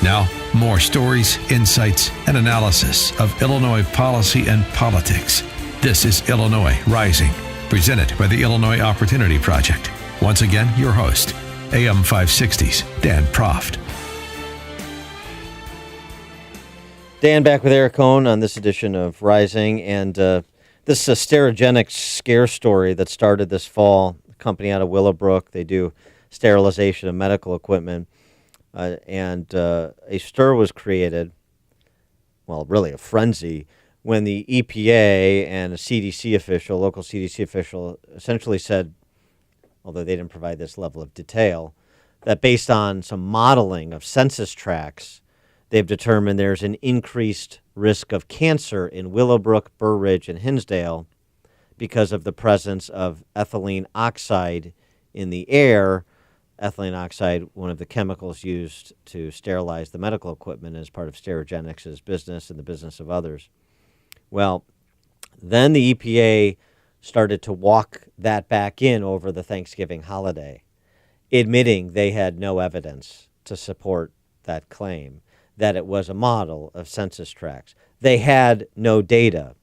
Now, more stories, insights, and analysis of Illinois policy and politics. This is Illinois Rising, presented by the Illinois Opportunity Project. Once again, your host, AM 560's Dan Proft. Dan back with Eric Cohn on this edition of Rising, and this is a Sterigenics scare story that started this fall. A company out of Willowbrook, they do sterilization of medical equipment, and a stir was created, well, really a frenzy, when the EPA and a CDC official, local CDC official, essentially said, although they didn't provide this level of detail, that based on some modeling of census tracts, they've determined there's an increased risk of cancer in Willowbrook, Burr Ridge, and Hinsdale because of the presence of ethylene oxide in the air. Ethylene oxide, one of the chemicals used to sterilize the medical equipment as part of Sterigenics' business and the business of others. Well, then the EPA started to walk that back in over the Thanksgiving holiday, admitting they had no evidence to support that claim, that it was a model of census tracts. They had no data.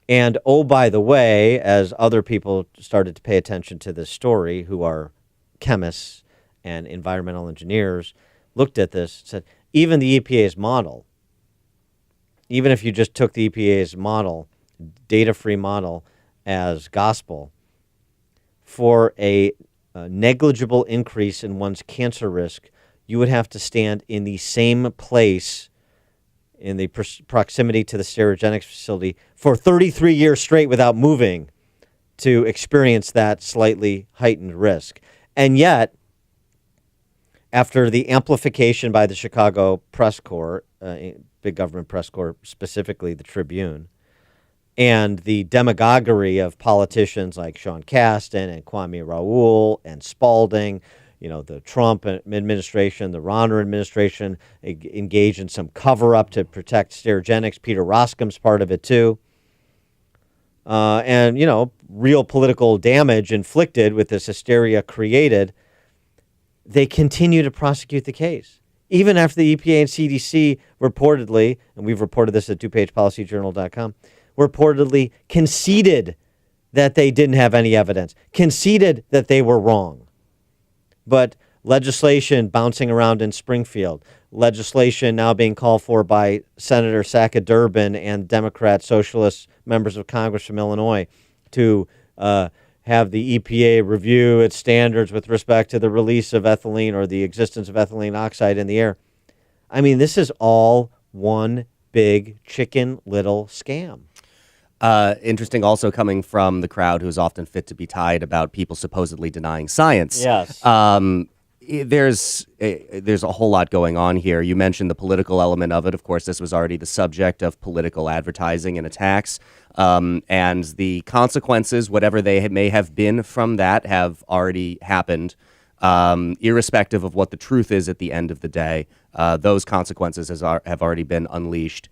And, oh, by the way, as other people started to pay attention to this story, who are chemists and environmental engineers, looked at this and said, even the EPA's model, even if you just took the EPA's model, data-free model, as gospel, for a negligible increase in one's cancer risk, you would have to stand in the same place in the proximity to the Sterigenics facility for 33 years straight without moving to experience that slightly heightened risk. And yet, after the amplification by the Chicago press corps, big government press corps, specifically the Tribune, and the demagoguery of politicians like Sean Casten and Kwame Raoul and Spalding, you know, the Trump administration, the Rauner administration engaged in some cover-up to protect Sterigenics. Peter Roskam's part of it, too. And, you know, real political damage inflicted with this hysteria created. They continue to prosecute the case. Even after the EPA and CDC reportedly, and we've reported this at DuPagePolicyJournal.com, reportedly conceded that they didn't have any evidence, conceded that they were wrong. But legislation bouncing around in Springfield, legislation now being called for by Senator Sackett Durbin and Democrat Socialist members of Congress from Illinois to have the EPA review its standards with respect to the release of ethylene or the existence of ethylene oxide in the air. I mean, this is all one big Chicken Little scam. Interesting also coming from the crowd who's often fit to be tied about people supposedly denying science. Yes. There's a whole lot going on here. You mentioned the political element of it. Of course, this was already the subject of political advertising and attacks. And the consequences, whatever they may have been from that, have already happened. Irrespective of what the truth is at the end of the day, those consequences have already been unleashed.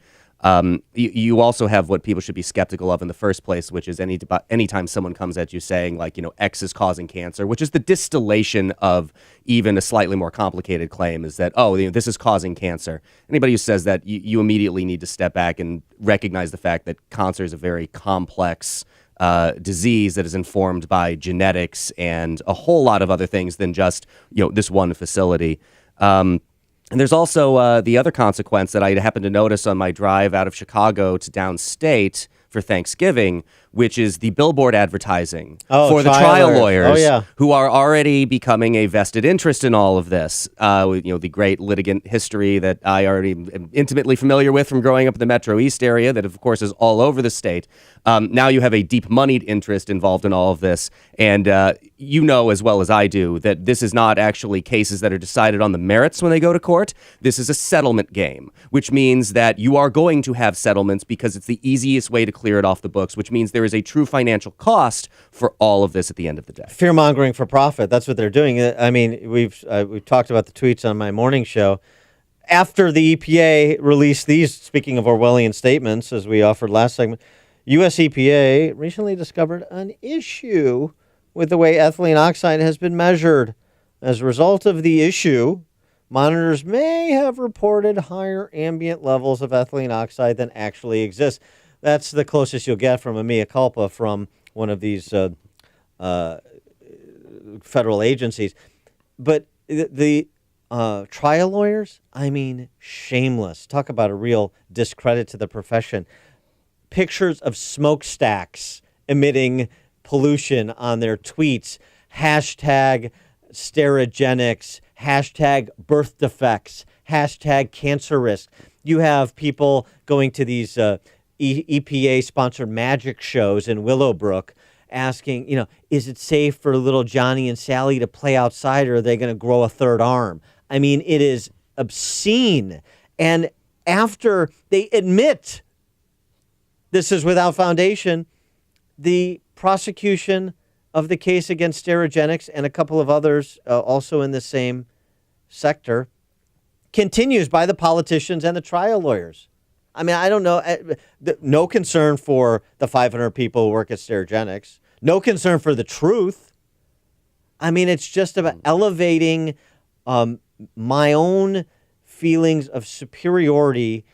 You also have what people should be skeptical of in the first place, which is anytime someone comes at you saying, like, you know, X is causing cancer, which is the distillation of even a slightly more complicated claim, is that, oh, you know, this is causing cancer. Anybody who says that, you immediately need to step back and recognize the fact that cancer is a very complex disease that is informed by genetics and a whole lot of other things than just, you know, this one facility. And there's also the other consequence that I happened to notice on my drive out of Chicago to downstate for Thanksgiving, which is the billboard advertising for the trial lawyers who are already becoming a vested interest in all of this. You know, the great litigant history that I already am intimately familiar with from growing up in the Metro East area that, of course, is all over the state. Now you have a deep-moneyed interest involved in all of this. And you know as well as I do that this is not actually cases that are decided on the merits when they go to court. This is a settlement game, which means that you are going to have settlements because it's the easiest way to clear it off the books, which means there is a true financial cost for all of this at the end of the day. Fear-mongering for profit. That's what they're doing. I mean, we've talked about the tweets on my morning show. After the EPA released these, speaking of Orwellian statements, as we offered last segment, U.S. EPA recently discovered an issue with the way ethylene oxide has been measured. As a result of the issue, monitors may have reported higher ambient levels of ethylene oxide than actually exist. That's the closest you'll get from a mea culpa from one of these federal agencies. But the trial lawyers, I mean, shameless. Talk about a real discredit to the profession. Pictures of smokestacks emitting pollution on their tweets, hashtag Sterigenics, hashtag birth defects, hashtag cancer risk. You have people going to these EPA-sponsored magic shows in Willowbrook asking, is it safe for little Johnny and Sally to play outside, or are they going to grow a third arm? I mean, it is obscene. And after they admit this is without foundation, the prosecution of the case against Sterigenics and a couple of others also in the same sector continues by the politicians and the trial lawyers. I mean, I don't know. No concern for the 500 people who work at Sterigenics. No concern for the truth. I mean, it's just about elevating my own feelings of superiority,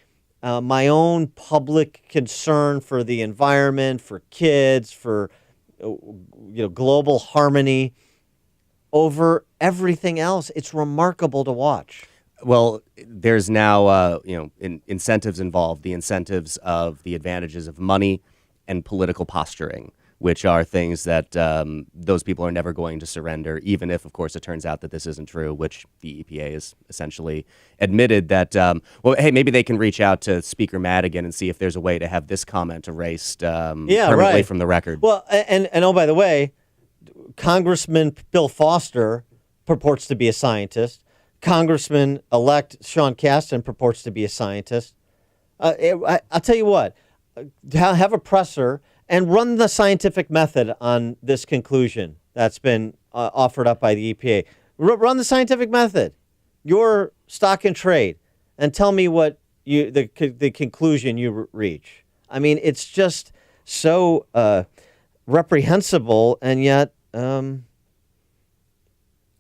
my own public concern for the environment, for kids, for global harmony over everything else. It's remarkable to watch. Well, there's now, incentives involved, the incentives of the advantages of money and political posturing, which are things that those people are never going to surrender, even if, of course, it turns out that this isn't true, which the EPA has essentially admitted that, hey, maybe they can reach out to Speaker Madigan and see if there's a way to have this comment erased permanently from the record. Well, and oh, by the way, Congressman Bill Foster purports to be a scientist. Congressman-elect Sean Casten purports to be a scientist. I'll tell you what, have a presser and run the scientific method on this conclusion that's been offered up by the EPA. Run the scientific method, your stock and trade, and tell me what the conclusion you reach. I mean, it's just so reprehensible, and yet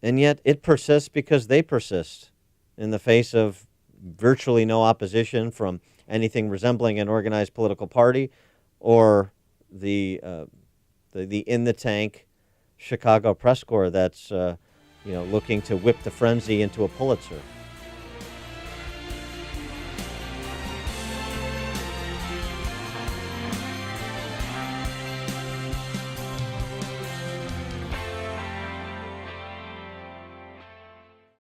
it persists because they persist in the face of virtually no opposition from anything resembling an organized political party or the in the tank Chicago press corps that's looking to whip the frenzy into a Pulitzer.